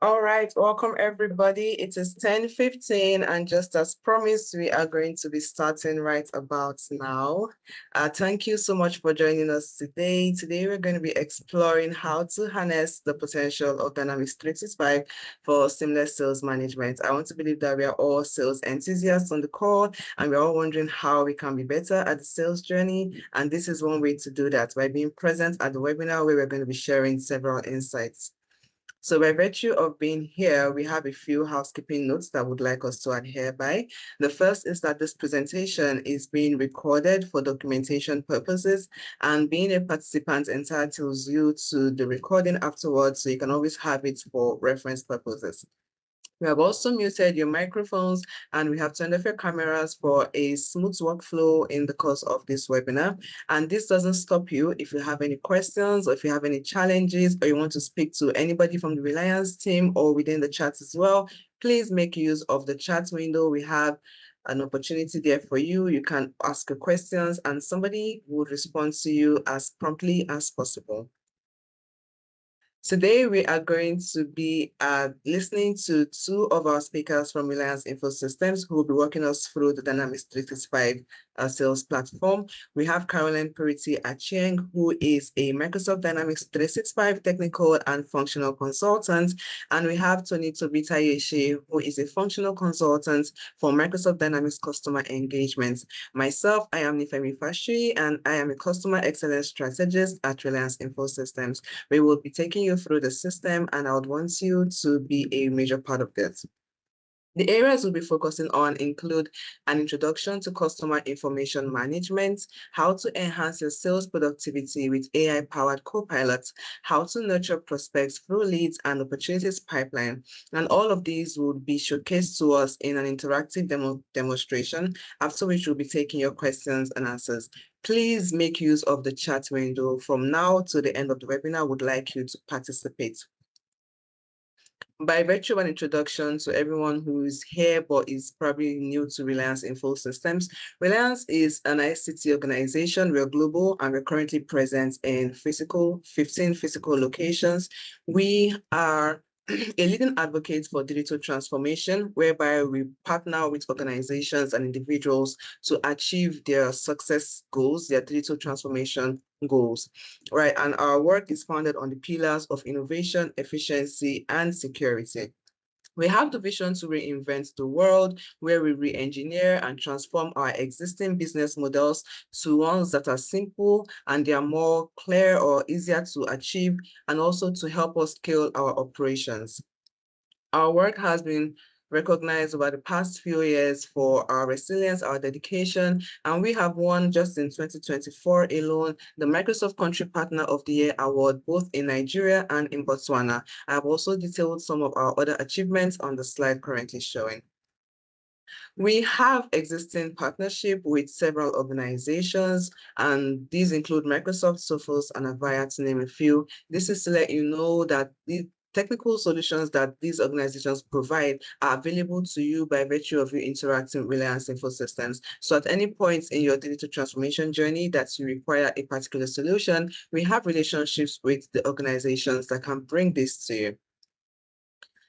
All right, welcome everybody. It is 10:15, and just as promised, we are going to be starting right about now. Thank you so much for joining us today. Today, we're going to be exploring how to harness the potential of Dynamics 365 for seamless sales management. I want to believe that we are all sales enthusiasts on the call, and we're all wondering how we can be better at the sales journey. And this is one way to do that by being present at the webinar where we're going to be sharing several insights. So by virtue of being here, we have a few housekeeping notes that would like us to adhere by. The first is that this presentation is being recorded for documentation purposes, and being a participant entitles you to the recording afterwards, so you can always have it for reference purposes. We have also muted your microphones, and we have turned off your cameras for a smooth workflow in the course of this webinar. And this doesn't stop you if you have any questions, or if you have any challenges, or you want to speak to anybody from the Reliance team or within the chat as well. Please make use of the chat window. We have an opportunity there for you. You can ask your questions and somebody would respond to you as promptly as possible. Today, we are going to be listening to two of our speakers from Reliance Infosystems who will be walking us through the Dynamics 365 sales platform. We have Caroline Purity Achieng, who is a Microsoft Dynamics 365 technical and functional consultant. And we have Tony Tobita Yeshe, who is a functional consultant for Microsoft Dynamics customer engagement. Myself, I am Nifemi Fashi, and I am a customer excellence strategist at Reliance Infosystems. We will be taking you through the system, and I would want you to be a major part of this. The areas we'll be focusing on include an introduction to customer information management, how to enhance your sales productivity with AI-powered copilots, how to nurture prospects through leads and opportunities pipeline. And all of these will be showcased to us in an interactive demonstration, after which we'll be taking your questions and answers. Please make use of the chat window. From now to the end of the webinar, I would like you to participate. By virtue of an introduction to everyone who's here but is probably new to Reliance Infosystems, Reliance is an ICT organization. We're global and we're currently present in 15 physical locations. We are a leading advocate for digital transformation, whereby we partner with organizations and individuals to achieve their success goals, their digital transformation goals, right? And our work is founded on the pillars of innovation, efficiency, and security. We have the vision to reinvent the world, where we re-engineer and transform our existing business models to ones that are simple and they are more clear or easier to achieve, and also to help us scale our operations. Our work has been recognized over the past few years for our resilience, our dedication, and we have won just in 2024 alone the Microsoft Country Partner of the Year award, both in Nigeria and in Botswana. I have also detailed some of our other achievements on the slide currently showing. We have existing partnership with several organizations, and these include Microsoft, Sophos, and Avaya, to name a few. This is to let you know that the technical solutions that these organizations provide are available to you by virtue of you interacting with Reliance Infosystems. So at any point in your digital transformation journey that you require a particular solution, we have relationships with the organizations that can bring this to you.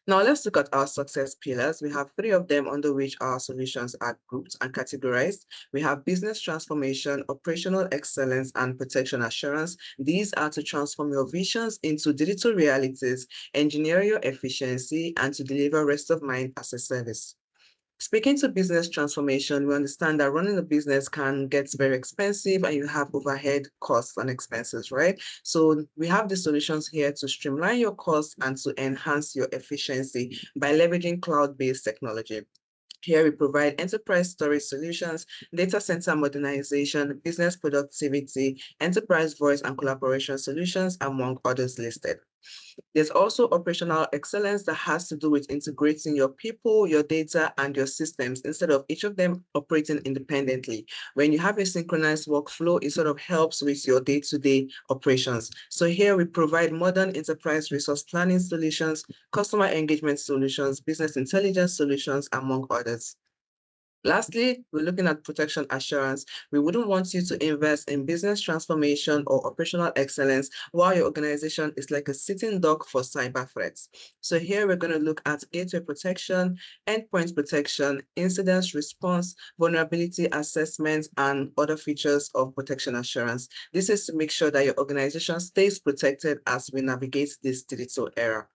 Now let's look at our success pillars. We have three of them under which our solutions are grouped and categorized. We have business transformation, operational excellence, and protection assurance. These are to transform your visions into digital realities, engineer your efficiency, and to deliver rest of mind as a service. Speaking to business transformation, we understand that running a business can get very expensive and you have overhead costs and expenses, right? So we have the solutions here to streamline your costs and to enhance your efficiency by leveraging cloud-based technology. Here we provide enterprise storage solutions, data center modernization, business productivity, enterprise voice and collaboration solutions, among others listed. There's also operational excellence that has to do with integrating your people, your data, and your systems instead of each of them operating independently. When you have a synchronized workflow, it sort of helps with your day-to-day operations. So here we provide modern enterprise resource planning solutions, customer engagement solutions, business intelligence solutions, among others. Lastly, we're looking at protection assurance. We wouldn't want you to invest in business transformation or operational excellence while your organization is like a sitting duck for cyber threats. So here we're going to look at gateway protection, endpoint protection, incident response, vulnerability assessment, and other features of protection assurance. This is to make sure that your organization stays protected as we navigate this digital era.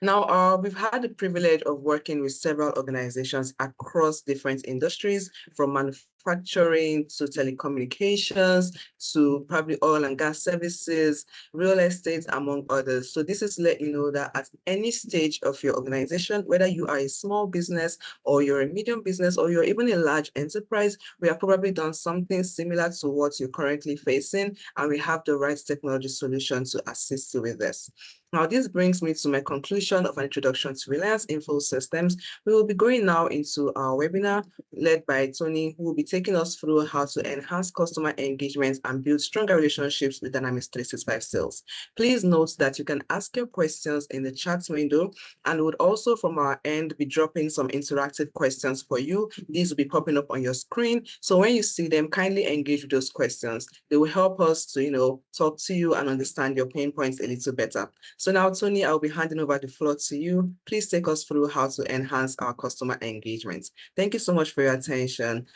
Now, we've had the privilege of working with several organizations across different industries, from manufacturing to telecommunications to probably oil and gas services, real estate, among others. So this is to let you know that at any stage of your organization, whether you are a small business or you're a medium business or you're even a large enterprise, we have probably done something similar to what you're currently facing, and we have the right technology solution to assist you with this. Now, this brings me to my conclusion of an introduction to Reliance Info Systems. We will be going now into our webinar led by Tony, who will be taking us through how to enhance customer engagement and build stronger relationships with Dynamics 365 sales. Please note that you can ask your questions in the chat window, and would also from our end be dropping some interactive questions for you. These will be popping up on your screen. So when you see them, kindly engage with those questions. They will help us to, talk to you and understand your pain points a little better. So now, Tony, I'll be handing over the floor to you. Please take us through how to enhance our customer engagement. Thank you so much for your attention.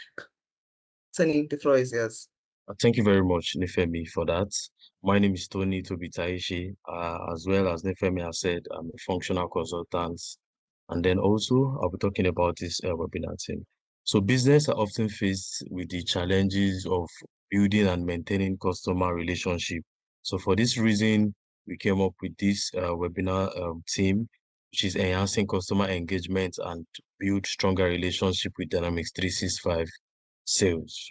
Tony, the floor is yours. Thank you very much, Nefemi, for that. My name is Tony Tobitaishi. As well as Nefemi has said, I'm a functional consultant. And then also, I'll be talking about this webinar team. So business are often faced with the challenges of building and maintaining customer relationship. So for this reason, we came up with this webinar team, which is enhancing customer engagement and build stronger relationship with Dynamics 365 sales.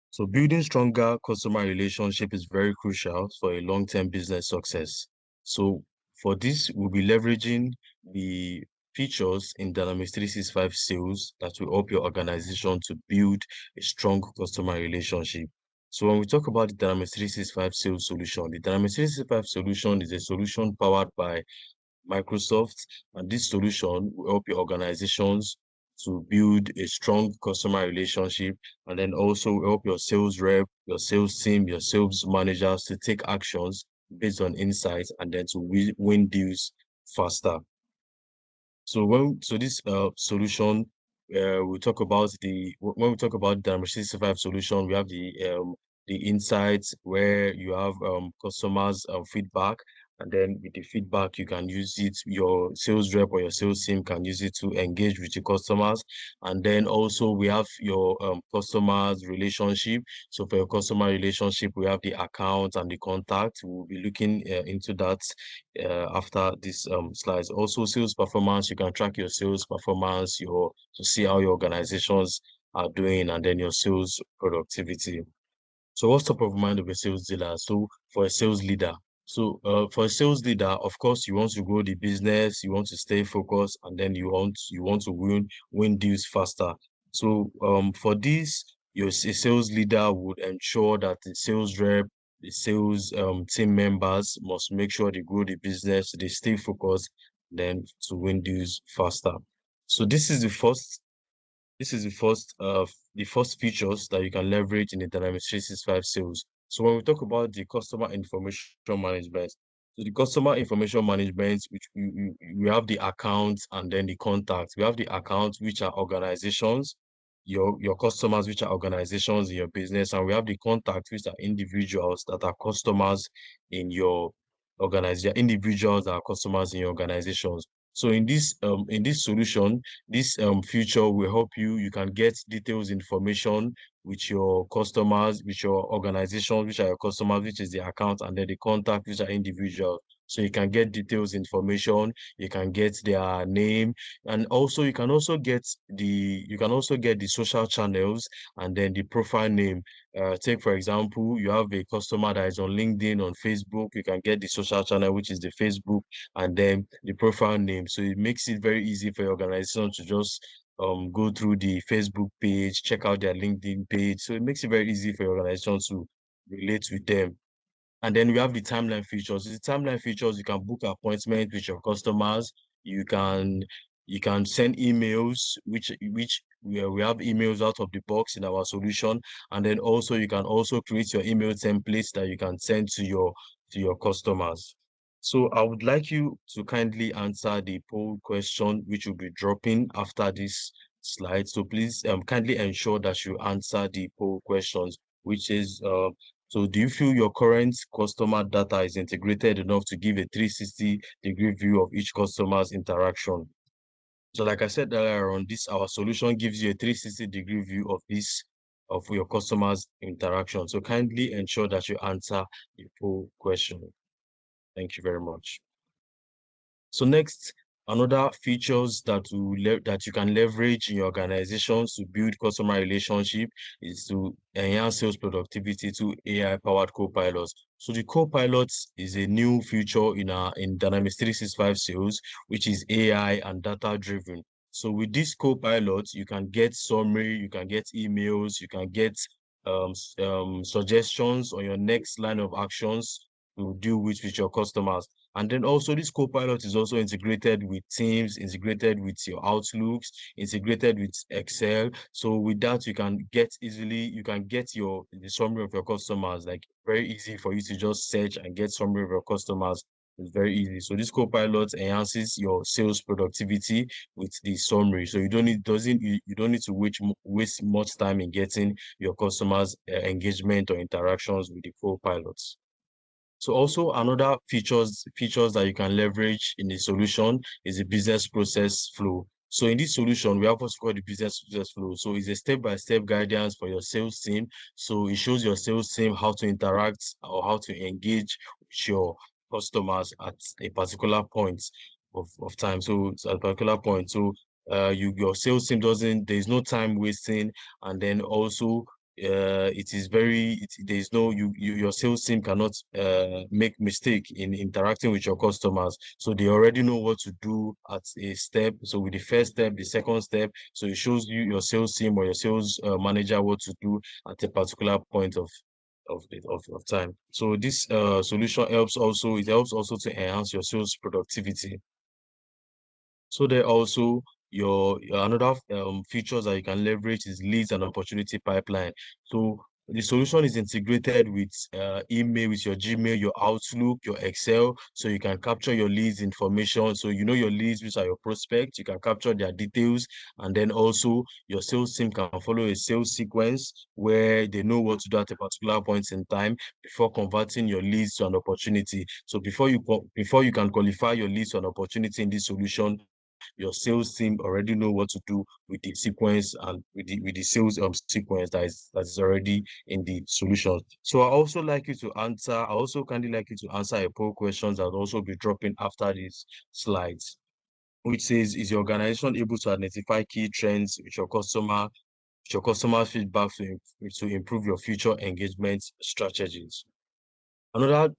So building stronger customer relationship is very crucial for a long-term business success. So for this, we'll be leveraging the features in Dynamics 365 sales that will help your organization to build a strong customer relationship. So when we talk about the Dynamics 365 sales solution, the Dynamics 365 solution is a solution powered by Microsoft, and this solution will help your organizations to build a strong customer relationship, and then also help your sales rep, your sales team, your sales managers to take actions based on insights and then to win deals faster. So this solution, we talk about when we talk about the Dynamics 365 solution, we have the insights where you have customers feedback, and then with the feedback you can use it, your sales rep or your sales team can use it to engage with your customers. And then also we have your customers relationship. So for your customer relationship, we have the account and the contact. We'll be looking into that after this slides. Also sales performance, you can track your sales performance, to see how your organizations are doing, and then your sales productivity. So what's top of mind of a sales dealer? So for a sales leader, for a sales leader, of course, you want to grow the business, you want to stay focused, and then you want to win deals faster. So for this, a sales leader would ensure that the sales rep, the sales team members must make sure they grow the business, they stay focused, then to win deals faster. So this is the first features that you can leverage in the Dynamics 365 sales. So when we talk about the customer information management, so the customer information management, which we have the accounts and then the contacts. We have the accounts, which are organizations, your customers, which are organizations in your business, and we have the contacts, which are individuals that are customers in your organization, individuals that are customers in your organizations. So in this solution, this feature will help you can get details information with your customers, with your organization, which are your customers, which is the account, and then the contact, which are individuals. So you can get details information, you can get their name, and also you can also get the social channels and then the profile name. Take for example, you have a customer that is on LinkedIn, on Facebook, you can get the social channel, which is the Facebook, and then the profile name. So it makes it very easy for your organization to just go through the Facebook page, check out their LinkedIn page. So it makes it very easy for your organization to relate with them. And then we have the timeline features. The timeline features, you can book appointments with your customers. You can send emails, which we have emails out of the box in our solution, and then also you can also create your email templates that you can send to your customers. So I would like you to kindly answer the poll question, which will be dropping after this slide. So please kindly ensure that you answer the poll questions, which is so do you feel your current customer data is integrated enough to give a 360-degree view of each customer's interaction? So like I said earlier on, our solution gives you a 360-degree view of your customers' interaction. So kindly ensure that you answer the poll question. Thank you very much. So next, another features that you can leverage in your organizations to build customer relationship is to enhance sales productivity to AI-powered co-pilots. So the co-pilot is a new feature in Dynamics 365 sales, which is AI and data-driven. So with this co-pilot, you can get summary, you can get emails, you can get suggestions on your next line of actions to deal with your customers. And then also this Copilot is also integrated with Teams, integrated with your Outlooks, integrated with Excel. So with that, you can get the summary of your customers, like very easy for you to just search and get summary of your customers. It's very easy. So this Copilot enhances your sales productivity with the summary. So you don't need to waste much time in getting your customers' engagement or interactions with the Copilots. So also another features that you can leverage in the solution is the business process flow. So in this solution, we have what's called the business process flow. So it's a step-by-step guidance for your sales team. So it shows your sales team how to interact or how to engage with your customers at a particular point of time. So it's at a particular point. So your sales team there's no time wasting, and then also your sales team cannot make mistake in interacting with your customers. So they already know what to do at a step. So with the first step, the second step, so it shows you your sales team or your sales manager what to do at a particular point of time. So this solution helps also to enhance your sales productivity. So there also your another features that you can leverage is leads and opportunity pipeline. So the solution is integrated with email, with your Gmail, your Outlook, your Excel, so you can capture your leads information. So you know your leads, which are your prospects, you can capture their details, and then also your sales team can follow a sales sequence where they know what to do at a particular point in time before converting your leads to an opportunity. So before you can qualify your leads to an opportunity in this solution, your sales team already know what to do with the sequence and with the sales sequence that is already in the solution. So I also kindly like you to answer a poll questions that will also be dropping after these slides, which says, is your organization able to identify key trends with your customer feedback to improve your future engagement strategies? Another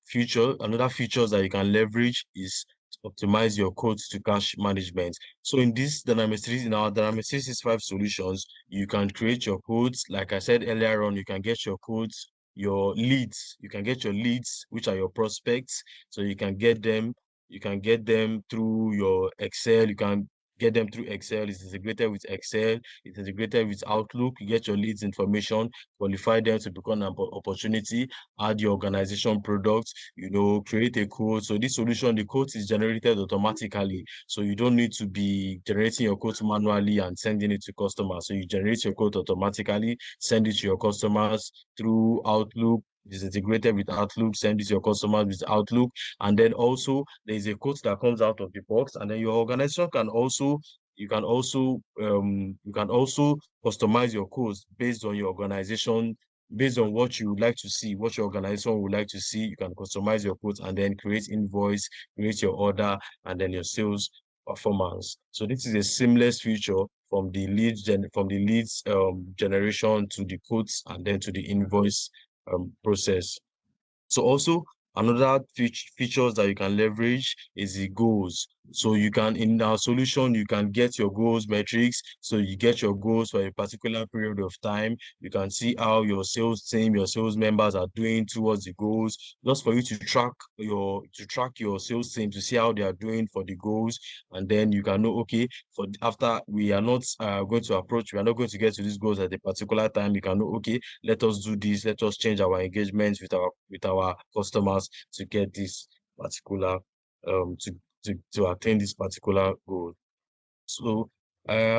features that you can leverage is to optimize your quote to cash management. So in our Dynamics 365 solutions, you can create your quotes. Like I said earlier on, you can get your quotes, your leads. You can get your leads, which are your prospects. So you can get them through your Excel. You can get them through Excel. It's integrated with Excel. It's integrated with Outlook. You get your leads information, qualify them to become an opportunity, add your organization products, create a quote. So this solution, the quote is generated automatically. So you don't need to be generating your quote manually and sending it to customers. So you generate your quote automatically, send it to your customers through Outlook. It is integrated with Outlook, send it to your customers with Outlook. And then also there's a quote that comes out of the box, and then your organization you can also customize your quotes based on your organization, based on what you would like to see, what your organization would like to see. You can customize your quotes and then create invoice, create your order, and then your sales performance. So this is a seamless feature from the leads generation to the quotes and then to the invoice process. So also another features that you can leverage is the goals. So you can, in our solution, you can get your goals metrics. So you get your goals for a particular period of time. You can see how your sales team, your sales members are doing towards the goals, just for you to track your sales team to see how they are doing for the goals. And then you can know, okay, after we are not we are not going to get to these goals at a particular time. You can know, okay, let us do this, let us change our engagements with our customers to get this particular to attain this particular goal. So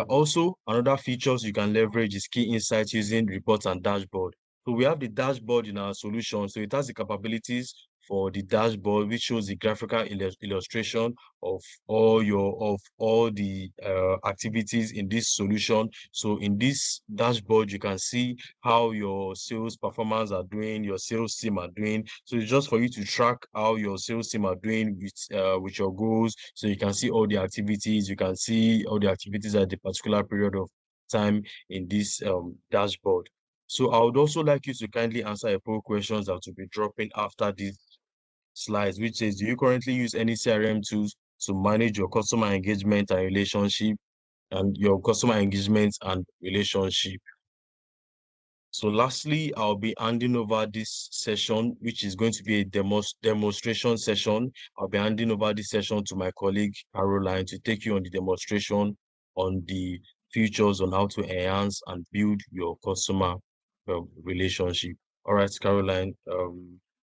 also another features you can leverage is key insights using reports and dashboard. So we have the dashboard in our solution. So it has the capabilities for the dashboard, which shows the graphical illustration of all the activities in this solution. So in this dashboard, you can see how your sales performance are doing, your sales team are doing. So it's just for you to track how your sales team are doing with your goals. So you can see all the activities, you can see all the activities at the particular period of time in this dashboard. So I would also like you to kindly answer a poll questions that will be dropping after these slides, which says, do you currently use any CRM tools to manage your customer engagement and relationship So lastly, I'll be handing over this session, which is going to be a demonstration session. I'll be handing over this session to my colleague, Caroline, to take you on the demonstration on the features on how to enhance and build your customer relationship. All right, Caroline,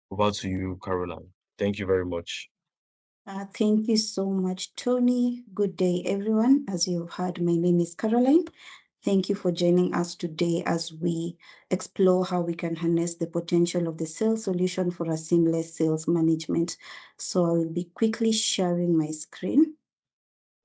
over to you, Caroline. Thank you very much. Thank you so much, Tony. Good day, everyone. As you've heard, my name is Caroline. Thank you for joining us today as we explore how we can harness the potential of the sales solution for a seamless sales management. So I will be quickly sharing my screen.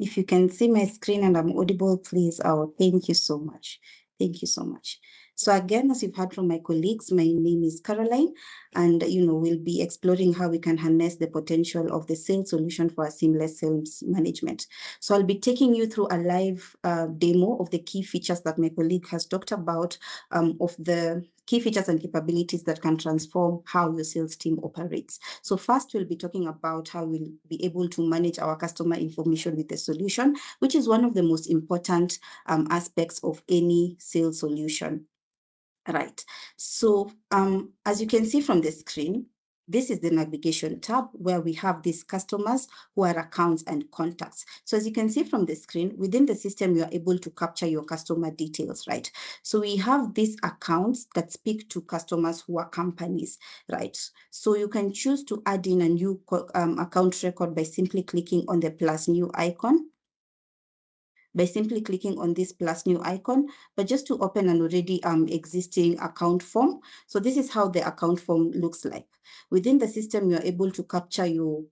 If you can see my screen and I'm audible, please, thank you so much. Thank you so much. So again, as you've heard from my colleagues, my name is Caroline, and we'll be exploring how we can harness the potential of the sales solution for a seamless sales management. So I'll be taking you through a live demo of the key features that my colleague has talked about, of the key features and capabilities that can transform how your sales team operates. So first, we'll be talking about how we'll be able to manage our customer information with the solution, which is one of the most important aspects of any sales solution. Right. So as you can see from the screen, this is the navigation tab where we have these customers who are accounts and contacts. So as you can see from the screen, within the system, you are able to capture your customer details, right? So we have these accounts that speak to customers who are companies, right? So you can choose to add in a new account record by simply clicking on the plus new icon. By simply clicking on this plus new icon, but just to open an already existing account form. So this is how the account form looks like. Within the system, you're able to capture your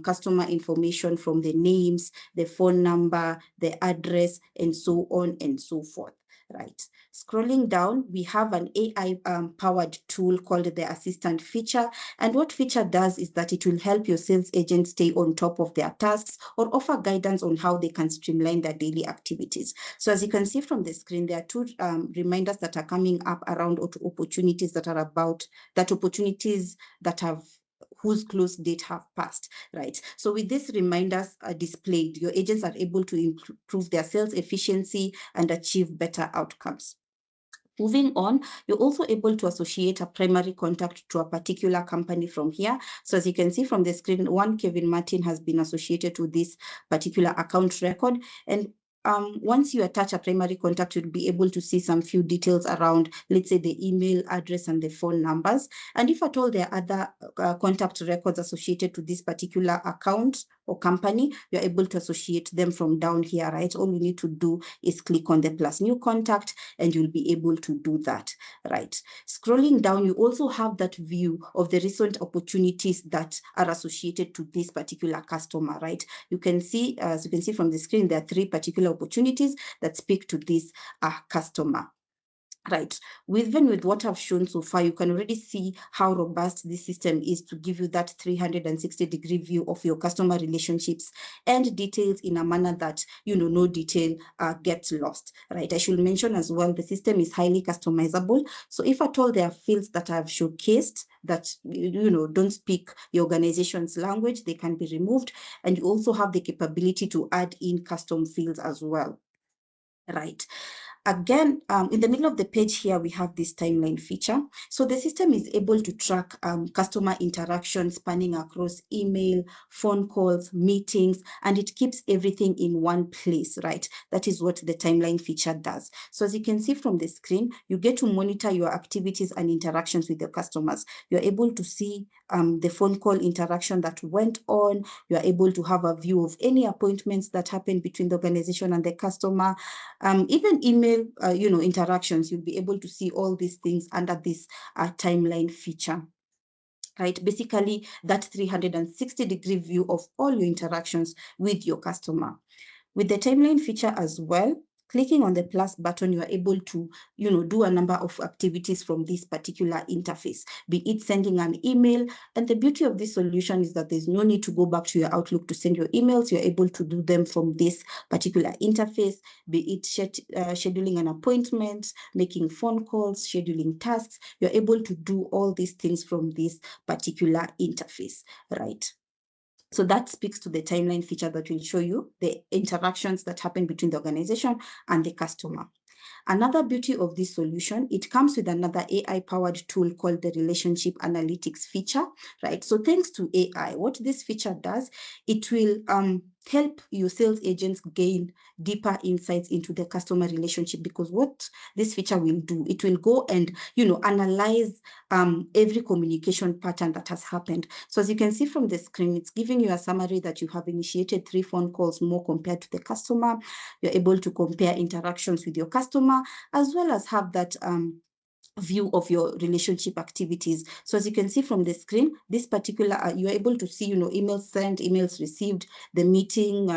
customer information from the names, the phone number, the address, and so on and so forth. Right. Scrolling down, we have an AI powered tool called the assistant feature. And what feature does is that it will help your sales agent stay on top of their tasks or offer guidance on how they can streamline their daily activities. So as you can see from the screen, there are two reminders that are coming up around opportunities that have whose close date have passed, right? So with these reminders displayed, your agents are able to improve their sales efficiency and achieve better outcomes. Moving on, you're also able to associate a primary contact to a particular company from here. So as you can see from the screen, one Kevin Martin has been associated to this particular account record. And once you attach a primary contact, you'll be able to see some few details around, let's say, the email address and the phone numbers. And if at all there are other contact records associated to this particular account or company, you're able to associate them from down here, right? All you need to do is click on the plus new contact and you'll be able to do that, right? Scrolling down, you also have that view of the recent opportunities that are associated to this particular customer, right? You can see, as you can see from the screen, there are 3 particular opportunities that speak to this customer. Right. Even with what I've shown so far, you can already see how robust this system is to give you that 360-degree view of your customer relationships and details in a manner that, no detail gets lost, right? I should mention as well, the system is highly customizable. So if at all there are fields that I've showcased that, don't speak your organization's language, they can be removed. And you also have the capability to add in custom fields as well, right? Again, in the middle of the page here, we have this timeline feature. So the system is able to track customer interactions spanning across email, phone calls, meetings, and it keeps everything in one place, right? That is what the timeline feature does. So as you can see from the screen, you get to monitor your activities and interactions with your customers. You're able to see the phone call interaction that went on. You're able to have a view of any appointments that happened between the organization and the customer. Even email, interactions, you'll be able to see all these things under this timeline feature, right? Basically, that 360-degree view of all your interactions with your customer. With the timeline feature as well, clicking on the plus button, you are able to, do a number of activities from this particular interface, be it sending an email. And the beauty of this solution is that there's no need to go back to your Outlook to send your emails. You're able to do them from this particular interface, be it scheduling an appointment, making phone calls, scheduling tasks. You're able to do all these things from this particular interface, right? So that speaks to the timeline feature that will show you the interactions that happen between the organization and the customer. Another beauty of this solution, it comes with another AI-powered tool called the Relationship Analytics feature, right? So thanks to AI, what this feature does, it will help your sales agents gain deeper insights into the customer relationship, because what this feature will do, it will go and, analyze every communication pattern that has happened. So as you can see from the screen, it's giving you a summary that you have initiated 3 phone calls more compared to the customer. You're able to compare interactions with your customer, as well as have that view of your relationship activities. So as you can see from the screen, this particular, you're able to see, emails sent, emails received, the meeting,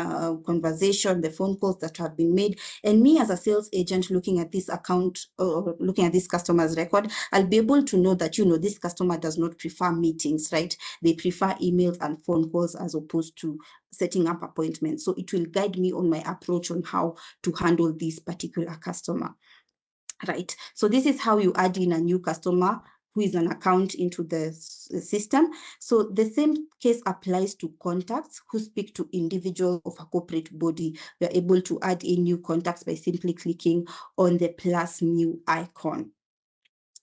conversation, the phone calls that have been made. And me as a sales agent looking at this account or looking at this customer's record, I'll be able to know that, this customer does not prefer meetings, right? They prefer emails and phone calls as opposed to setting up appointments. So it will guide me on my approach on how to handle this particular customer. Right, so this is how you add in a new customer who is an account into the system. So the same case applies to contacts who speak to individuals of a corporate body. You're able to add in new contacts by simply clicking on the plus new icon.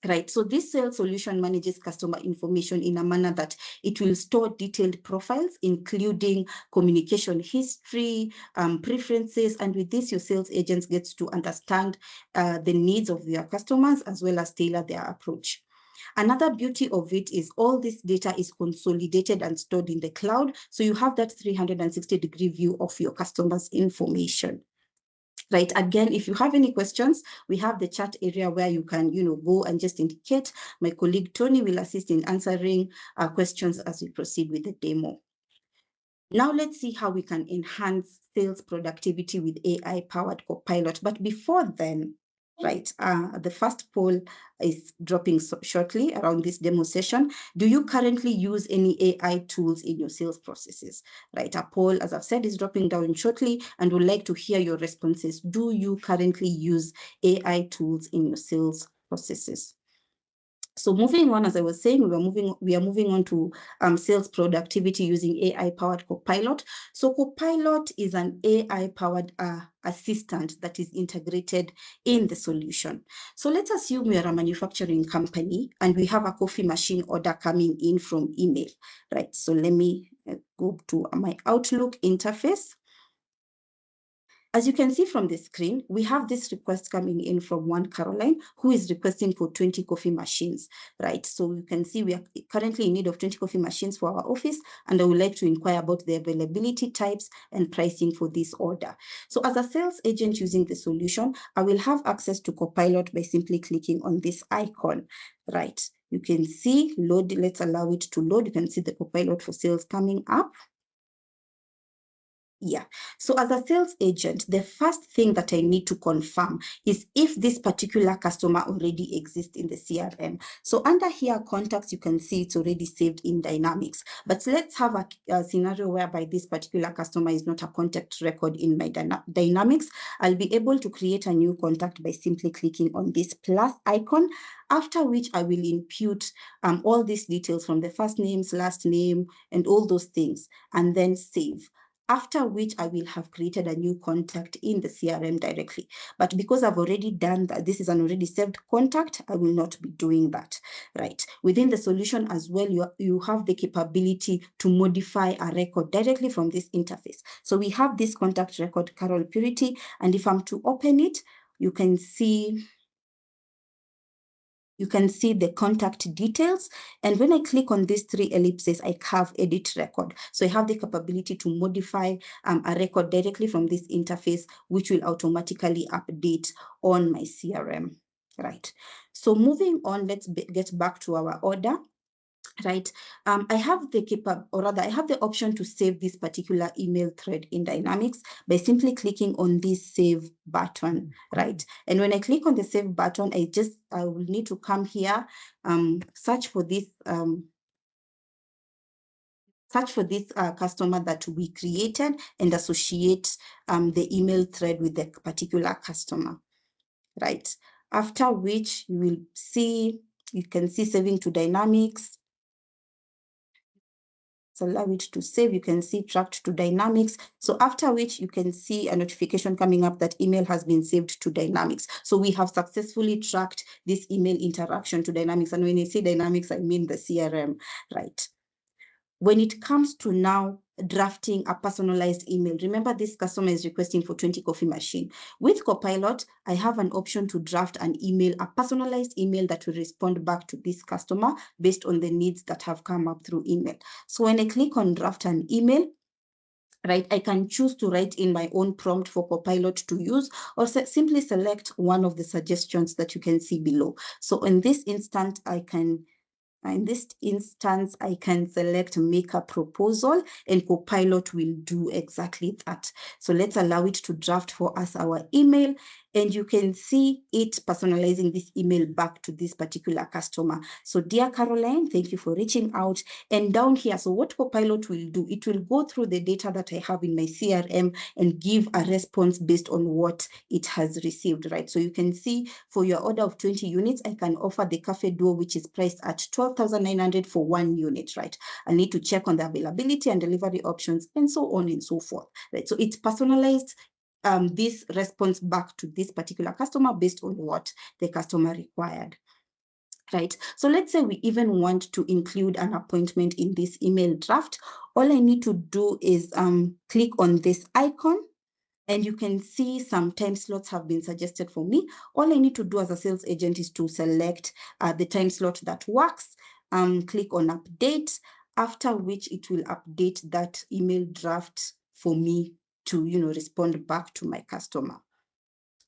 Right, so this sales solution manages customer information in a manner that it will store detailed profiles, including communication history, preferences, and with this, your sales agents get to understand the needs of their customers as well as tailor their approach. Another beauty of it is all this data is consolidated and stored in the cloud, so you have that 360-degree view of your customers' information. Right, again, if you have any questions, we have the chat area where you can, go and just indicate. My colleague Tony will assist in answering questions as we proceed with the demo. Now let's see how we can enhance sales productivity with AI-powered Copilot. But before then, right, the first poll is dropping shortly around this demo session. Do you currently use any AI tools in your sales processes? Right, a poll, as I've said, is dropping down shortly, and would like to hear your responses. Do you currently use AI tools in your sales processes? So moving on, as I was saying, we are moving on to sales productivity using AI-powered Copilot. So Copilot is an AI-powered assistant that is integrated in the solution. So let's assume we are a manufacturing company and we have a coffee machine order coming in from email, right? So let me go to my Outlook interface. As you can see from the screen, we have this request coming in from one Caroline, who is requesting for 20 coffee machines, right? So you can see we are currently in need of 20 coffee machines for our office, and I would like to inquire about the availability types and pricing for this order. So as a sales agent using the solution, I will have access to Copilot by simply clicking on this icon, right? You can see load, let's allow it to load. You can see the Copilot for sales coming up. Yeah. So as a sales agent, the first thing that I need to confirm is if this particular customer already exists in the CRM. So under here, contacts, you can see it's already saved in Dynamics. But let's have a scenario whereby this particular customer is not a contact record in my Dynamics. I'll be able to create a new contact by simply clicking on this plus icon, after which I will input all these details from the first names, last name, and all those things, and then save. After which I will have created a new contact in the CRM directly. But because I've already done that, this is an already saved contact, I will not be doing that, right? Within the solution as well, you have the capability to modify a record directly from this interface. So we have this contact record, Carol Purity, and if I'm to open it, you can see the contact details. And when I click on these 3 ellipses, I have edit record. So I have the capability to modify a record directly from this interface, which will automatically update on my CRM, right? So moving on, let's get back to our order. Right, I have the option to save this particular email thread in Dynamics by simply clicking on this save button, right? And when I click on the save button, I will need to come here, search for this customer that we created and associate the email thread with the particular customer, right? After which you can see saving to Dynamics. Allow it to save. You can see tracked to Dynamics. So after which you can see a notification coming up that email has been saved to Dynamics. So we have successfully tracked this email interaction to Dynamics. And when I say Dynamics, I mean the CRM, right? When it comes to now drafting a personalized email, remember this customer is requesting for 20 coffee machine. With Copilot, I have an option to draft an email, a personalized email that will respond back to this customer based on the needs that have come up through email. So when I click on draft an email, right, I can choose to write in my own prompt for Copilot to use, or simply select one of the suggestions that you can see below. So in this instance, I can select make a proposal, and Copilot will do exactly that. So let's allow it to draft for us our email, and you can see it personalizing this email back to this particular customer. So dear Caroline, thank you for reaching out. And down here, so what Copilot will do, it will go through the data that I have in my CRM and give a response based on what it has received, right? So you can see for your order of 20 units, I can offer the Cafe Duo, which is priced at 12,900 for 1 unit, right? I need to check on the availability and delivery options and so on and so forth, right? So it's personalized this response back to this particular customer based on what the customer required. Right. So let's say we even want to include an appointment in this email draft. All I need to do is click on this icon, and you can see some time slots have been suggested for me. All I need to do as a sales agent is to select the time slot that works, click on update, after which it will update that email draft for me to, respond back to my customer.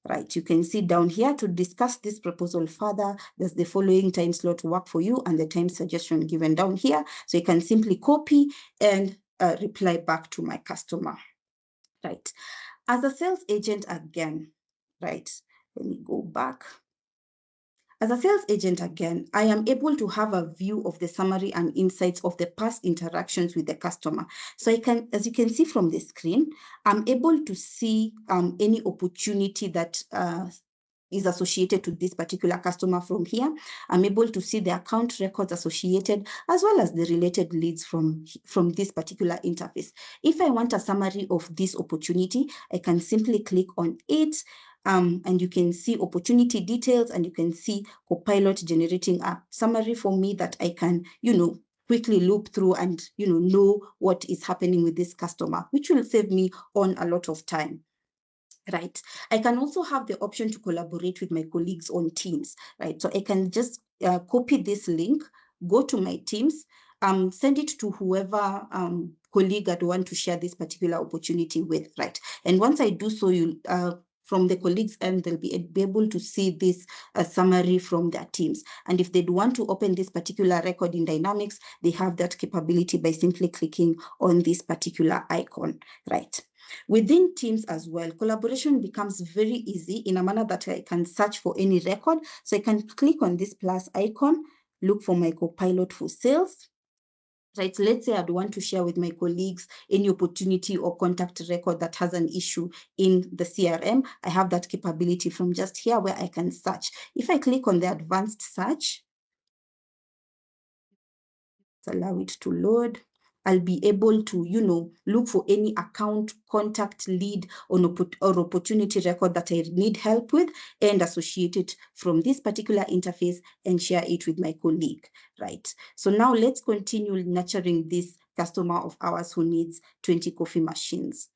Right, you can see down here to discuss this proposal further, does the following time slot work for you, and the time suggestion given down here. So you can simply copy and reply back to my customer. Right, as a sales agent again, right, let me go back. As a sales agent again, I am able to have a view of the summary and insights of the past interactions with the customer. So I can, as you can see from the screen, I'm able to see any opportunity that is associated to this particular customer from here. I'm able to see the account records associated, as well as the related leads from this particular interface. If I want a summary of this opportunity, I can simply click on it. And you can see opportunity details, and you can see Copilot generating a summary for me that I can, quickly loop through and, know what is happening with this customer, which will save me on a lot of time. Right. I can also have the option to collaborate with my colleagues on Teams, right? So I can just copy this link, go to my Teams, send it to whoever colleague I'd want to share this particular opportunity with, right? And once I do so, from the colleagues end, they'll be able to see this summary from their teams. And if they'd want to open this particular record in Dynamics, they have that capability by simply clicking on this particular icon, right? Within Teams as well, collaboration becomes very easy in a manner that I can search for any record. So I can click on this plus icon, look for my Copilot for sales. Right, let's say I'd want to share with my colleagues any opportunity or contact record that has an issue in the CRM. I have that capability from just here where I can search. If I click on the advanced search, allow it to load, I'll be able to, look for any account, contact, lead, or opportunity record that I need help with and associate it from this particular interface and share it with my colleague, right? So now let's continue nurturing this customer of ours who needs 20 coffee machines.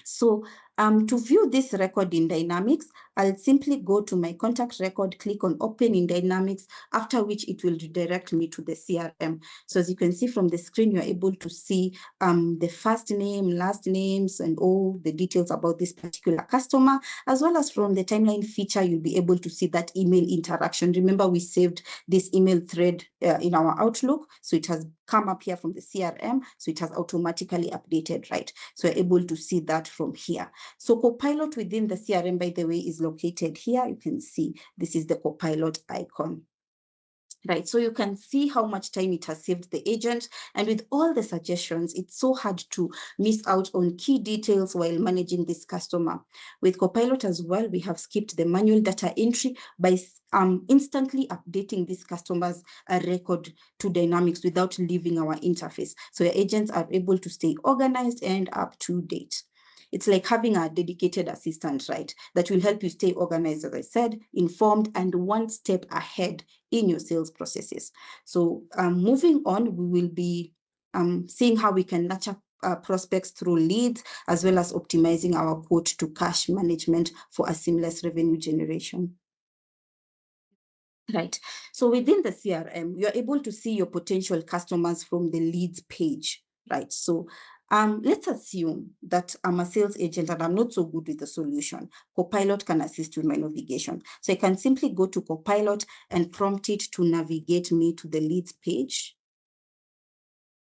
So to view this record in Dynamics, I'll simply go to my contact record, click on Open in Dynamics, after which it will redirect me to the CRM. So as you can see from the screen, you're able to see the first name, last names, and all the details about this particular customer, as well as from the timeline feature, you'll be able to see that email interaction. Remember, we saved this email thread in our Outlook, so it has come up here from the CRM, so it has automatically updated, right? So you're able to see that from here. So Copilot within the CRM, by the way, is located here. You can see this is the Copilot icon. Right, so you can see how much time it has saved the agent, and with all the suggestions, it's so hard to miss out on key details while managing this customer. With Copilot as well, we have skipped the manual data entry by instantly updating this customer's record to Dynamics without leaving our interface. So your agents are able to stay organized and up to date. It's like having a dedicated assistant, right? That will help you stay organized, as I said, informed, and one step ahead in your sales processes. So moving on, we will be seeing how we can nurture prospects through leads, as well as optimizing our quote to cash management for a seamless revenue generation. Right, so within the CRM, you're able to see your potential customers from the leads page, right? So let's assume that I'm a sales agent and I'm not so good with the solution. Copilot can assist with my navigation. So I can simply go to Copilot and prompt it to navigate me to the leads page.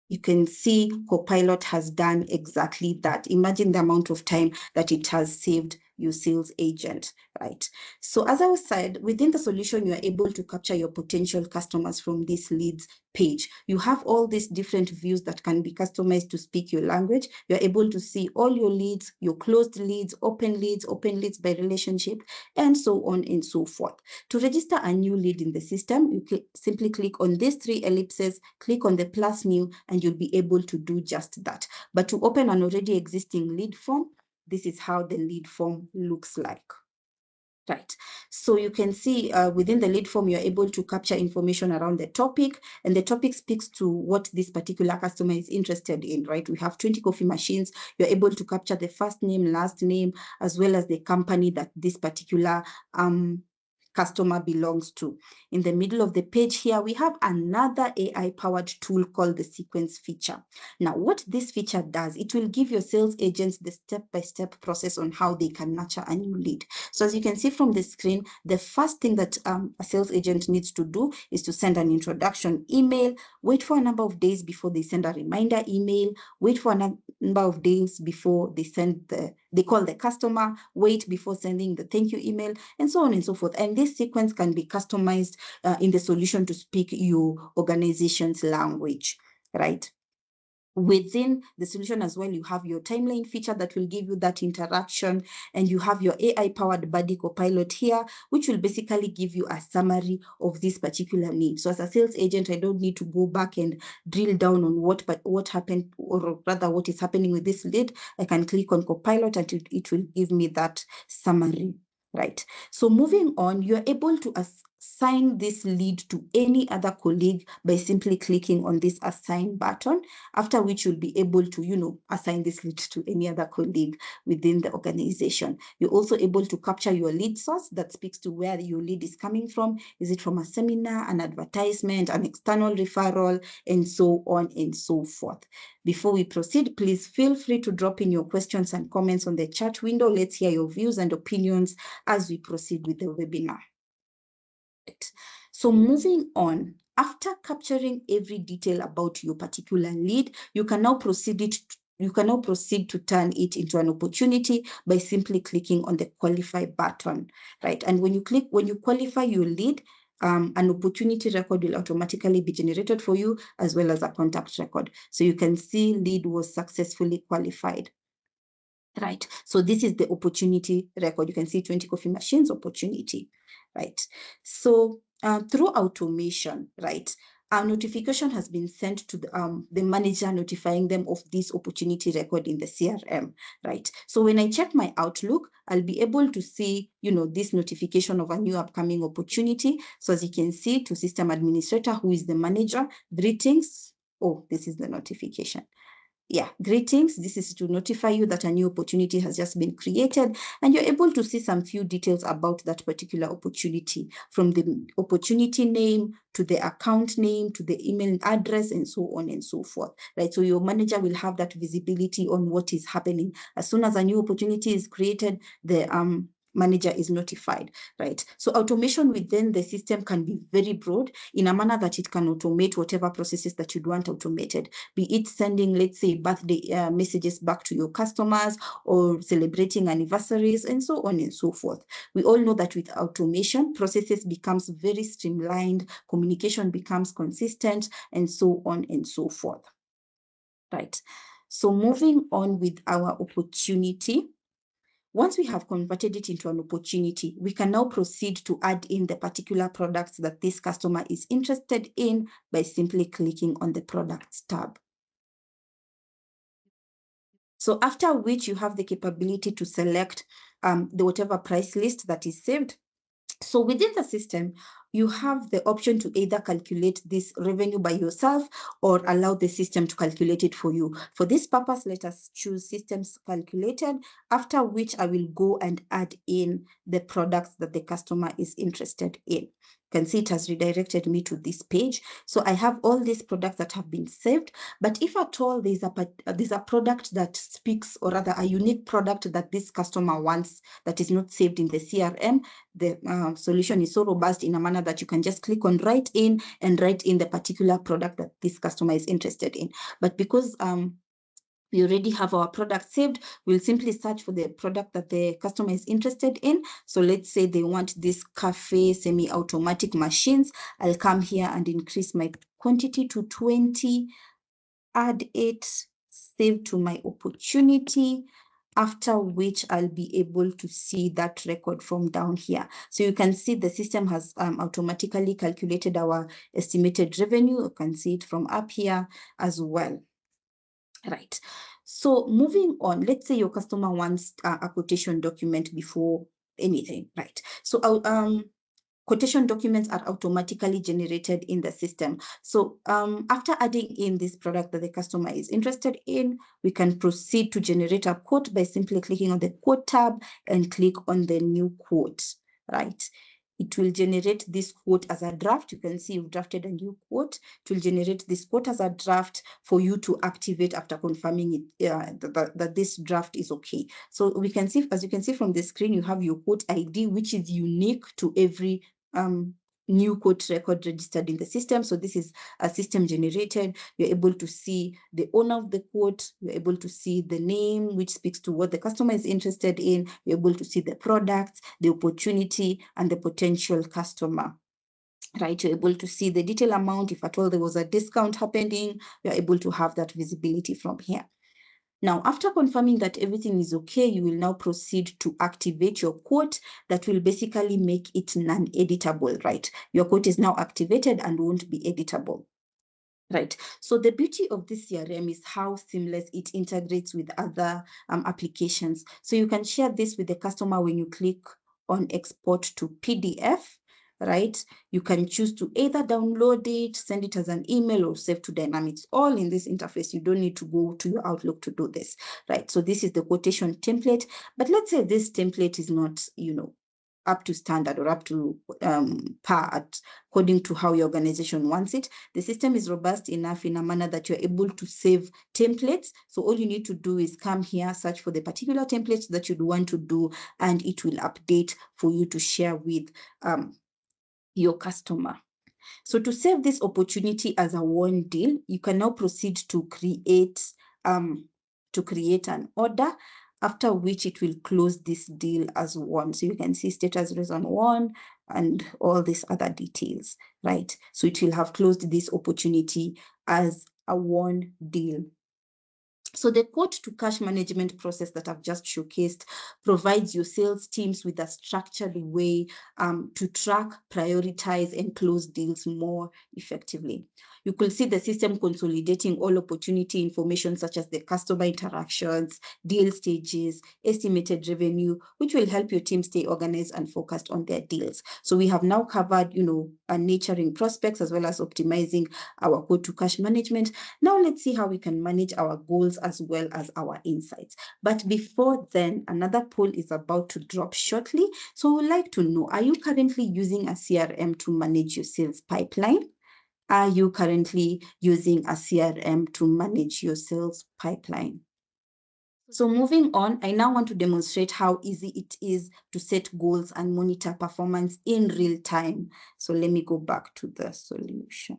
You can see Copilot has done exactly that. Imagine the amount of time that it has saved your sales agent, right? So as I said, within the solution, you are able to capture your potential customers from this leads page. You have all these different views that can be customized to speak your language. You're able to see all your leads, your closed leads, open leads by relationship, and so on and so forth. To register a new lead in the system, you simply click on these three ellipses, click on the plus new, and you'll be able to do just that. But to open an already existing lead form, this is how the lead form looks like. Right, so you can see within the lead form, you're able to capture information around the topic, and the topic speaks to what this particular customer is interested in, right? We have 20 coffee machines. You're able to capture the first name, last name, as well as the company that this particular customer belongs to. In the middle of the page here, we have another AI-powered tool called the sequence feature. Now, what this feature does, it will give your sales agents the step-by-step process on how they can nurture a new lead. So as you can see from the screen, the first thing that a sales agent needs to do is to send an introduction email, wait for a number of days before they send a reminder email, wait for a number of days before they call the customer, wait before sending the thank you email, and so on and so forth. And this sequence can be customized in the solution to speak your organization's language, right? Within the solution as well, you have your timeline feature that will give you that interaction, and you have your AI-powered buddy Copilot here, which will basically give you a summary of this particular need. So as a sales agent, I don't need to go back and drill down on what happened, or rather what is happening with this lead. I can click on Copilot and it will give me that summary, right? So moving on, you're able to assign this lead to any other colleague by simply clicking on this assign button, after which you'll be able to, assign this lead to any other colleague within the organization. You're also able to capture your lead source that speaks to where your lead is coming from. Is it from a seminar, an advertisement, an external referral, and so on and so forth. Before we proceed, please feel free to drop in your questions and comments on the chat window. Let's hear your views and opinions as we proceed with the webinar. So moving on, after capturing every detail about your particular lead, you can now proceed you can now proceed to turn it into an opportunity by simply clicking on the qualify button, right? And when you qualify your lead, an opportunity record will automatically be generated for you, as well as a contact record. So you can see lead was successfully qualified. Right, so this is the opportunity record. You can see 20 coffee machines opportunity, right? So through automation, right, a notification has been sent to the manager notifying them of this opportunity record in the CRM, right? So when I check my Outlook, I'll be able to see, this notification of a new upcoming opportunity. So as you can see, to system administrator, who is the manager, greetings. Oh, this is the notification. Yeah, greetings. This is to notify you that a new opportunity has just been created, and you're able to see some few details about that particular opportunity, from the opportunity name to the account name to the email address and so on and so forth, right? So your manager will have that visibility on what is happening. As soon as a new opportunity is created, the manager is notified, right? So automation within the system can be very broad in a manner that it can automate whatever processes that you'd want automated, be it sending, let's say, birthday messages back to your customers, or celebrating anniversaries, and so on and so forth. We all know that with automation, processes becomes very streamlined, communication becomes consistent, and so on and so forth, right? So moving on with our opportunity. Once we have converted it into an opportunity, we can now proceed to add in the particular products that this customer is interested in by simply clicking on the Products tab. So after which you have the capability to select the whatever price list that is saved. So within the system, you have the option to either calculate this revenue by yourself or allow the system to calculate it for you. For this purpose, let us choose systems calculated, after which I will go and add in the products that the customer is interested in. You can see it has redirected me to this page. So I have all these products that have been saved, but if at all there's a product that speaks, or rather a unique product that this customer wants that is not saved in the CRM, the solution is so robust in a manner that you can just click on write in the particular product that this customer is interested in. But because we already have our product saved, we'll simply search for the product that the customer is interested in. So let's say they want this cafe semi-automatic machines. I'll come here and increase my quantity to 20, add it, save to my opportunity, after which I'll be able to see that record from down here. So you can see the system has automatically calculated our estimated revenue. You can see it from up here as well. Right. So moving on, let's say your customer wants a quotation document before anything, right? So quotation documents are automatically generated in the system. So after adding in this product that the customer is interested in, we can proceed to generate a quote by simply clicking on the quote tab and click on the new quote, right? It will generate this quote as a draft. You can see you've drafted a new quote. It will generate this quote as a draft for you to activate after confirming it, that this draft is okay. So we can see, as you can see from the screen, you have your quote ID, which is unique to every new quote record registered in the system. So this is a system generated. You're able to see the owner of the quote. You're able to see the name, which speaks to what the customer is interested in. You're able to see the products, the opportunity, and the potential customer. Right, you're able to see the detail amount. If at all there was a discount happening, you're able to have that visibility from here. Now, after confirming that everything is okay, you will now proceed to activate your quote. That will basically make it non-editable, right? Your quote is now activated and won't be editable. Right. So the beauty of this CRM is how seamless it integrates with other applications. So you can share this with the customer when you click on export to PDF. Right, you can choose to either download it, send it as an email, or save to Dynamics. All in this interface. You don't need to go to your Outlook to do this, right? So this is the quotation template. But let's say this template is not, up to standard or up to par according to how your organization wants it. The system is robust enough in a manner that you're able to save templates. So all you need to do is come here, search for the particular templates that you'd want to do, and it will update for you to share with your customer. So to save this opportunity as a one deal, you can now proceed to create to create an order, after which it will close this deal as one. So you can see status reason one and all these other details, right? So it will have closed this opportunity as a one deal. So the quote to cash management process that I've just showcased provides your sales teams with a structured way to track, prioritize, and close deals more effectively. You could see the system consolidating all opportunity information such as the customer interactions, deal stages, estimated revenue, which will help your team stay organized and focused on their deals. So we have now covered, nurturing prospects as well as optimizing our quote to cash management. Now let's see how we can manage our goals as well as our insights. But before then, another poll is about to drop shortly. So we'd like to know, are you currently using a CRM to manage your sales pipeline? Are you currently using a CRM to manage your sales pipeline? So moving on, I now want to demonstrate how easy it is to set goals and monitor performance in real time. So let me go back to the solution.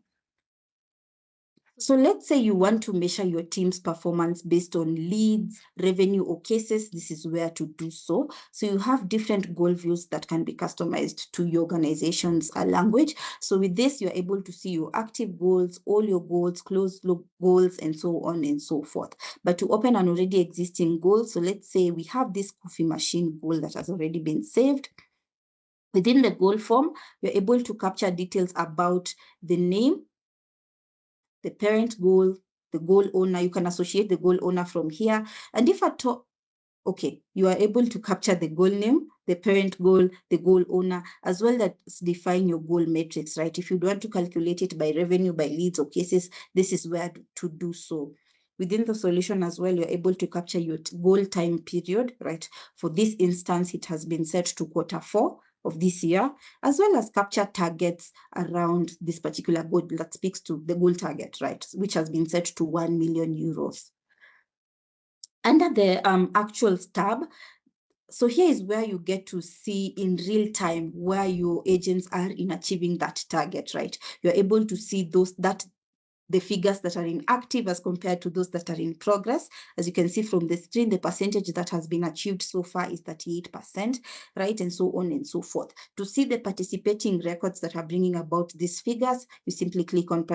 So let's say you want to measure your team's performance based on leads, revenue, or cases. This is where to do so. So you have different goal views that can be customized to your organization's language. So with this, you're able to see your active goals, all your goals, closed loop goals, and so on and so forth. But to open an already existing goal, so let's say we have this coffee machine goal that has already been saved. Within the goal form, you're able to capture details about the name, the parent goal, the goal owner. You can associate the goal owner from here. And if at all, okay, you are able to capture the goal name, the parent goal, the goal owner, as well as define your goal metrics, right? If you want to calculate it by revenue, by leads or cases, this is where to do so. Within the solution as well, you're able to capture your goal time period, right? For this instance, it has been set to Q4 of this year, as well as capture targets around this particular goal that speaks to the goal target, right? Which has been set to 1 million euros. Under the actuals tab, so here is where you get to see in real time where your agents are in achieving that target, right? You're able to see the figures that are in active as compared to those that are in progress. As you can see from the screen, the percentage that has been achieved so far is 38%, right? And so on and so forth. To see the participating records that are bringing about these figures, you simply click on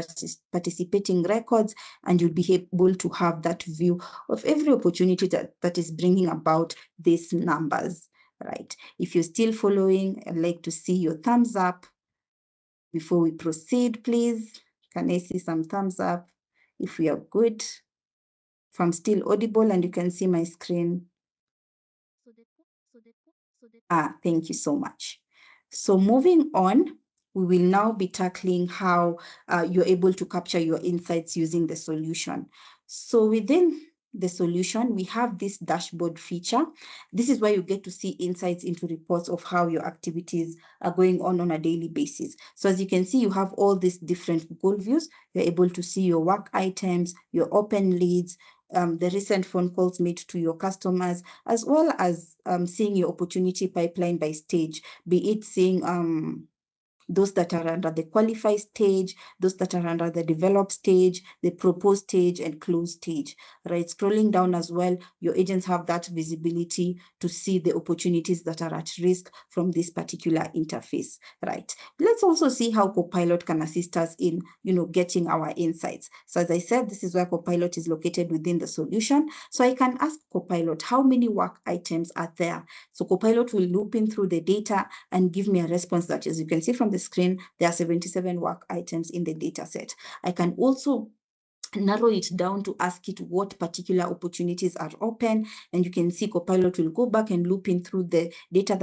participating records, and you'll be able to have that view of every opportunity that is bringing about these numbers, right? If you're still following, I'd like to see your thumbs up before we proceed, please. Can I see some thumbs up if we are good? If I'm still audible and you can see my screen. Thank you so much. So moving on, we will now be tackling how you're able to capture your insights using the solution. So within the solution, we have this dashboard feature. This is where you get to see insights into reports of how your activities are going on a daily basis. So as you can see, you have all these different goal views. You're able to see your work items, your open leads, the recent phone calls made to your customers, as well as seeing your opportunity pipeline by stage, be it seeing those that are under the qualify stage, those that are under the develop stage, the propose stage, and close stage, right? Scrolling down as well, your agents have that visibility to see the opportunities that are at risk from this particular interface, right? Let's also see how Copilot can assist us in, getting our insights. So as I said, this is where Copilot is located within the solution. So I can ask Copilot, how many work items are there? So Copilot will loop in through the data and give me a response that, as you can see from the screen, there are 77 work items in the data set. I can also narrow it down to ask it what particular opportunities are open, and you can see Copilot will go back and loop in through the data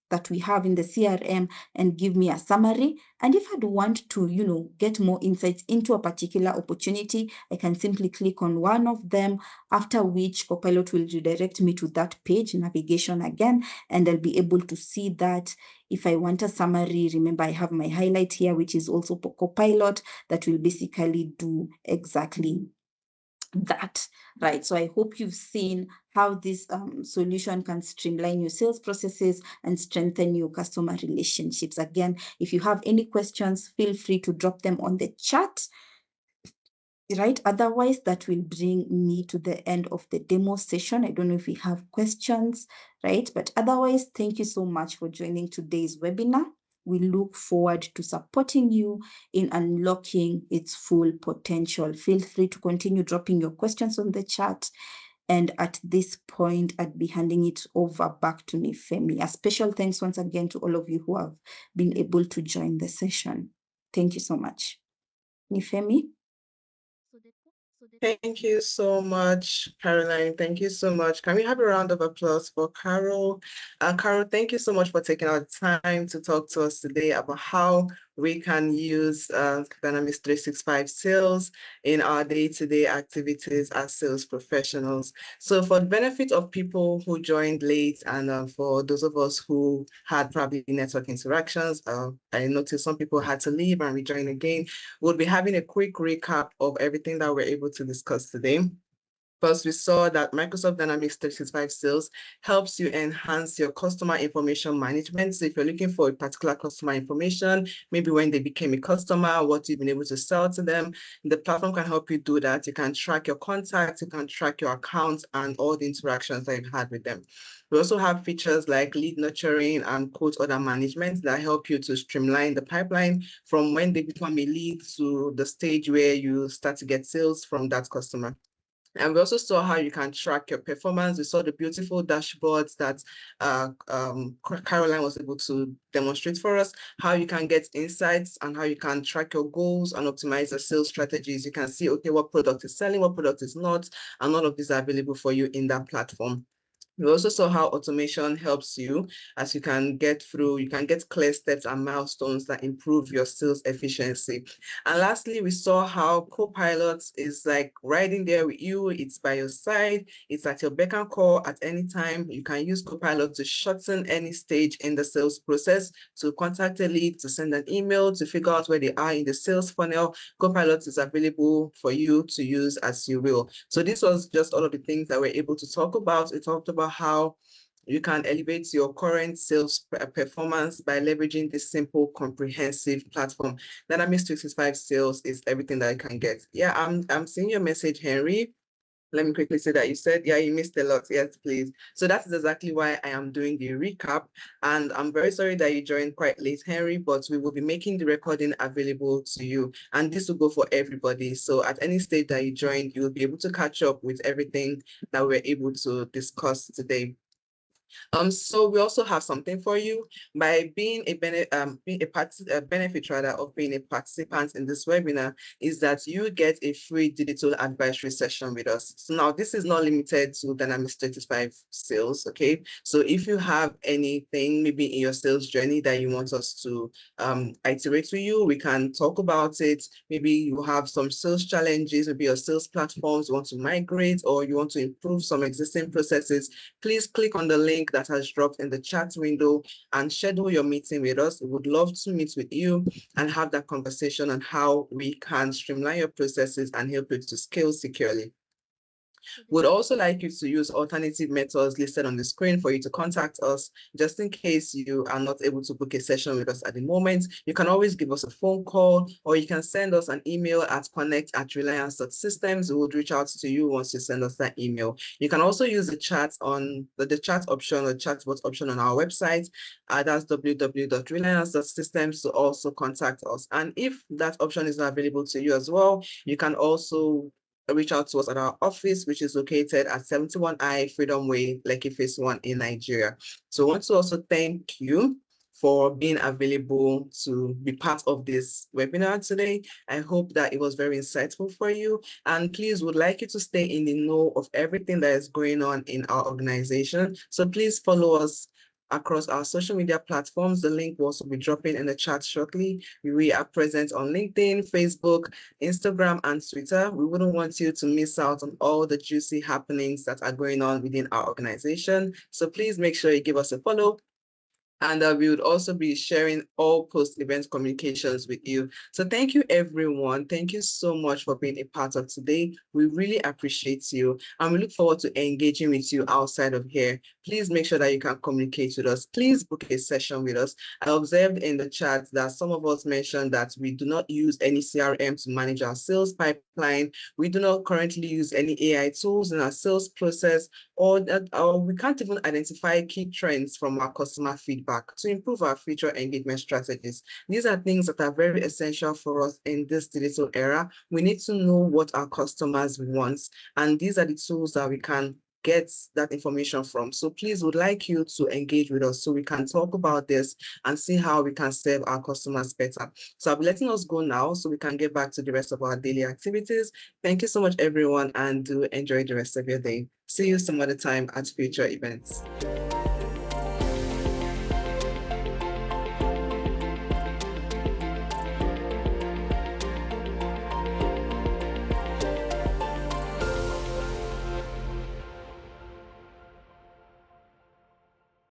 that we have in the CRM and give me a summary. And if I'd want to, get more insights into a particular opportunity, I can simply click on one of them, after which Copilot will redirect me to that page, navigation again, and I'll be able to see that. If I want a summary, remember I have my highlight here, which is also Copilot, that will basically do exactly that, right? So I hope you've seen how this solution can streamline your sales processes and strengthen your customer relationships. Again, if you have any questions, feel free to drop them on the chat. right? Otherwise, that will bring me to the end of the demo session. I don't know if we have questions, right? But otherwise, thank you so much for joining today's webinar. We look forward to supporting you in unlocking its full potential. Feel free to continue dropping your questions on the chat. And at this point, I'd be handing it over back to Nifemi. A special thanks once again to all of you who have been able to join the session. Thank you so much. Nifemi? Thank you so much, Caroline. Thank you so much. Can we have a round of applause for Carol? Carol, thank you so much for taking our time to talk to us today about how we can use Dynamics 365 sales in our day-to-day activities as sales professionals. So for the benefit of people who joined late and for those of us who had probably network interactions, I noticed some people had to leave and rejoin again. We'll be having a quick recap of everything that we're able to discuss today. First, we saw that Microsoft Dynamics 365 Sales helps you enhance your customer information management. So if you're looking for a particular customer information, maybe when they became a customer, what you've been able to sell to them, the platform can help you do that. You can track your contacts, you can track your accounts and all the interactions that you've had with them. We also have features like lead nurturing and quote order management that help you to streamline the pipeline from when they become a lead to the stage where you start to get sales from that customer. And we also saw how you can track your performance. We saw the beautiful dashboards that Caroline was able to demonstrate for us, how you can get insights and how you can track your goals and optimize your sales strategies. You can see, okay, what product is selling, what product is not, and all of these are available for you in that platform. We also saw how automation helps you as you can get clear steps and milestones that improve your sales efficiency. And lastly, we saw how Copilot is like riding there with you. It's by your side. It's at your beck and call at any time. You can use Copilot to shorten any stage in the sales process, to contact a lead, to send an email, to figure out where they are in the sales funnel. Copilot is available for you to use as you will. So this was just all of the things that we're able to talk about. We talked about how you can elevate your current sales performance by leveraging this simple, comprehensive platform. Dynamics 365 Sales is everything that I can get. Yeah, I'm seeing your message, Henry. Let me quickly say that you said, yeah, you missed a lot. Yes, please. So that is exactly why I am doing the recap. And I'm very sorry that you joined quite late, Henry, but we will be making the recording available to you. And this will go for everybody. So at any stage that you joined, you will be able to catch up with everything that we're able to discuss today. So we also have something for you. By being a benefit rather of being a participant in this webinar is that you get a free digital advisory session with us. So now this is not limited to Dynamics 365 sales, okay? So if you have anything maybe in your sales journey that you want us to iterate with you, we can talk about it. Maybe you have some sales challenges, maybe your sales platforms you want to migrate, or you want to improve some existing processes. Please click on the link that has dropped in the chat window and schedule your meeting with us. We would love to meet with you and have that conversation on how we can streamline your processes and help you to scale securely. Would also like you to use alternative methods listed on the screen for you to contact us. Just in case you are not able to book a session with us at the moment, you can always give us a phone call, or you can send us an email at connect@reliance.systems. We will reach out to you once you send us that email. You can also use the chat on the chat option or chatbot option on our website. That's www.reliance.systems to also contact us. And if that option is not available to you as well, you can also reach out to us at our office, which is located at 71I Freedom Way, Lekki Phase 1 in Nigeria. So I want to also thank you for being available to be part of this webinar today. I hope that it was very insightful for you. And please, would like you to stay in the know of everything that is going on in our organization. So please follow us across our social media platforms. The link will also be dropping in the chat shortly. We are present on LinkedIn, Facebook, Instagram, and Twitter. We wouldn't want you to miss out on all the juicy happenings that are going on within our organization. So please make sure you give us a follow And we would also be sharing all post-event communications with you. So thank you, everyone. Thank you so much for being a part of today. We really appreciate you, and we look forward to engaging with you outside of here. Please make sure that you can communicate with us. Please book a session with us. I observed in the chat that some of us mentioned that we do not use any CRM to manage our sales pipeline. We do not currently use any AI tools in our sales process, or we can't even identify key trends from our customer feedback to improve our future engagement strategies. These are things that are very essential for us in this digital era. We need to know what our customers want, and these are the tools that we can get that information from. So please, would like you to engage with us so we can talk about this and see how we can serve our customers better. So I'll be letting us go now so we can get back to the rest of our daily activities. Thank you so much, everyone, and do enjoy the rest of your day. See you some other time at future events.